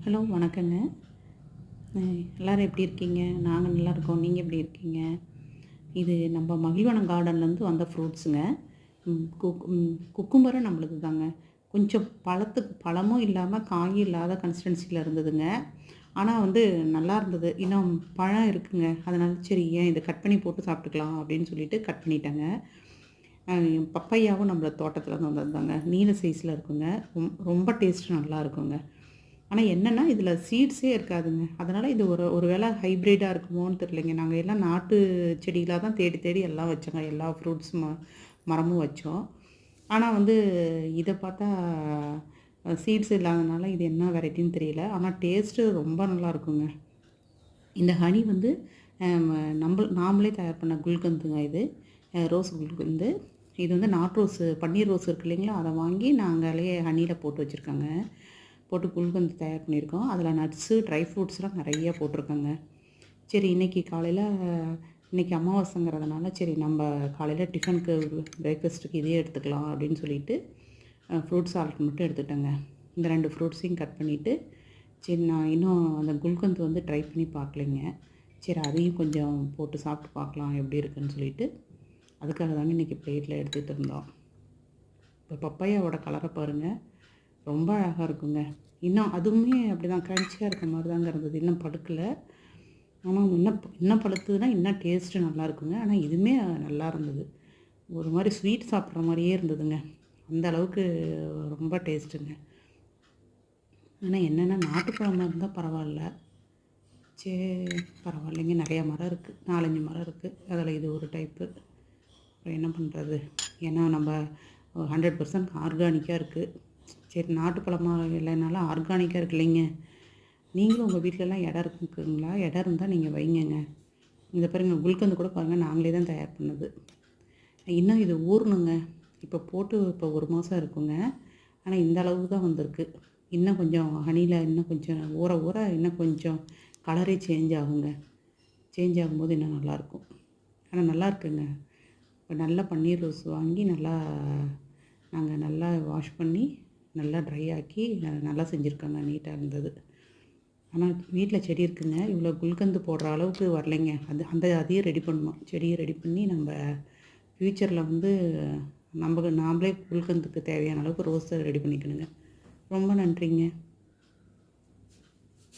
Hello வணக்கங்க. எல்லோரும் எப்படி இருக்கீங்க? நாங்கள் நல்லாயிருக்கோம். நீங்கள் எப்படி இருக்கீங்க? இது நம்ம மகிழ்வனம் கார்டன்லேருந்து வந்த ஃப்ரூட்ஸுங்க. குக்கும்பரும் நம்மளுது தாங்க. கொஞ்சம் பழமும் இல்லாமல் காயும் இல்லாத கன்சிஸ்டன்சியில் இருந்ததுங்க. ஆனால் நல்லா இருந்தது. இன்னும் பழம் இருக்குங்க. அதனால சரி ஏன் இதை கட் பண்ணி போட்டு சாப்பிட்டுக்கலாம் அப்படின்னு சொல்லிட்டு கட் பண்ணிட்டேங்க. பப்பையாவும் நம்மள தோட்டத்துலேருந்து வந்தது தாங்க. நீல சைஸில் இருக்குங்க. ரொம்ப டேஸ்ட்டு நல்லா இருக்குங்க. ஆனால் என்னென்னா இதில் சீட்ஸே இருக்காதுங்க. அதனால் இது ஒரு வேளை ஹைப்ரிட்டாக இருக்குமோன்னு தெரிலைங்க. நாங்கள் எல்லாம் நாட்டு செடிகளாக தான் தேடி தேடி எல்லாம் வச்சோங்க. எல்லா ஃப்ரூட்ஸ் மரமும் வச்சோம். ஆனால் இதை பார்த்தா சீட்ஸ் இல்லாதனால இது என்ன வெரைட்டின்னு தெரியல. ஆனால் டேஸ்ட்டு ரொம்ப நல்லா இருக்குங்க. இந்த ஹனி நாமளே தயார் பண்ண குல்கந்துங்க இது. ரோஸ் குல்கந்து. இது நாட்டு ரோஸு பன்னீர் ரோஸ் இருக்குது இல்லைங்களா, அதை வாங்கி நாங்களே ஹனியில் போட்டு வச்சுருக்கோங்க. போட்டு குல்கந்து தயார் பண்ணியிருக்கோம். அதில் நட்ஸு, ட்ரை ஃப்ரூட்ஸ்லாம் நிறையா போட்டிருக்கோங்க. சரி இன்றைக்கி அமாவாசைங்கிறதுனால சரி நம்ம காலையில் டிஃபனுக்கு பிரேக்ஃபாஸ்ட்டுக்கு இதே எடுத்துக்கலாம் அப்படின்னு சொல்லிட்டு ஃப்ரூட் சாலட் மட்டும் எடுத்துட்டேங்க. இந்த 2 ஃப்ரூட்ஸையும் கட் பண்ணிவிட்டு சரி நான் இன்னும் அந்த குல்கந்து ட்ரை பண்ணி பார்க்கலைங்க. சரி அதையும் கொஞ்சம் போட்டு சாப்பிட்டு பார்க்கலாம் எப்படி இருக்குன்னு சொல்லிட்டு அதுக்காக தாங்க இன்றைக்கி பிளேட்டில் எடுத்துகிட்டு இருந்தோம். இப்போ பப்பாயாவோட கலரை பாருங்கள், ரொம்ப அழகாக இருக்குங்க. இன்னும் அதுவுமே அப்படி தான் க்ரன்ச்சியாக இருக்க மாதிரி தாங்க இருந்தது. இன்னும் பழுக்கலை. ஆனால் இன்னும் பழுத்ததுன்னா இன்னும் டேஸ்ட்டு நல்லா இருக்குங்க. ஆனால் இதுவுமே நல்லா இருந்தது. ஒரு மாதிரி ஸ்வீட் சாப்பிட்ற மாதிரியே இருந்ததுங்க. அந்த அளவுக்கு ரொம்ப டேஸ்ட்டுங்க. ஆனால் என்னென்னா நாட்டுப்பழமாக இருந்தால் பரவாயில்ல. சரி பரவாயில்லைங்க. நிறையா மரம் இருக்குது, 4-5 மரம் இருக்குது. அதில் இது ஒரு டைப்பு. அப்புறம் என்ன பண்ணுறது? ஏன்னா நம்ம 100% ஆர்கானிக்காக இருக்குது. சரி நாட்டு பழமாக இல்லைனாலும் ஆர்கானிக்காக இருக்கு இல்லைங்க. நீங்களும் உங்கள் வீட்டிலலாம் இடம் இருக்குங்களா? இடம் இருந்தால் நீங்கள் வைங்கங்க. இந்த பாருங்க குல்கந்து கூட பாருங்கள், நாங்களே தான் தயார் பண்ணது. இன்னும் இது ஊறணுங்க. இப்போ 1 மாதம் இருக்குங்க. ஆனால் இந்த அளவுக்கு தான் வந்திருக்கு. இன்னும் கொஞ்சம் ஹனியில் இன்னும் கொஞ்சம் ஊற ஊற இன்னும் கொஞ்சம் கலரே சேஞ்ச் ஆகுங்க. சேஞ்ச் ஆகும்போது இன்னும் நல்லாயிருக்கும். ஆனால் நல்லா இருக்குங்க. இப்போ நல்லா பன்னீர் ரோஸ் வாங்கி நாங்கள் நல்லா வாஷ் பண்ணி நல்லா ட்ரை ஆக்கி நல்லா செஞ்சுருக்காங்க. நீட்டாக இருந்தது. ஆனால் வீட்டில் செடி இருக்குங்க. இவ்வளோ குல்கந்து போடுற அளவுக்கு வரலைங்க. அதையும் ரெடி பண்ணணும். செடியை ரெடி பண்ணி நம்ம ஃப்யூச்சரில் நாமளே குல்கந்துக்கு தேவையான அளவுக்கு ரோஸை ரெடி பண்ணிக்கணுங்க. ரொம்ப நன்றிங்க.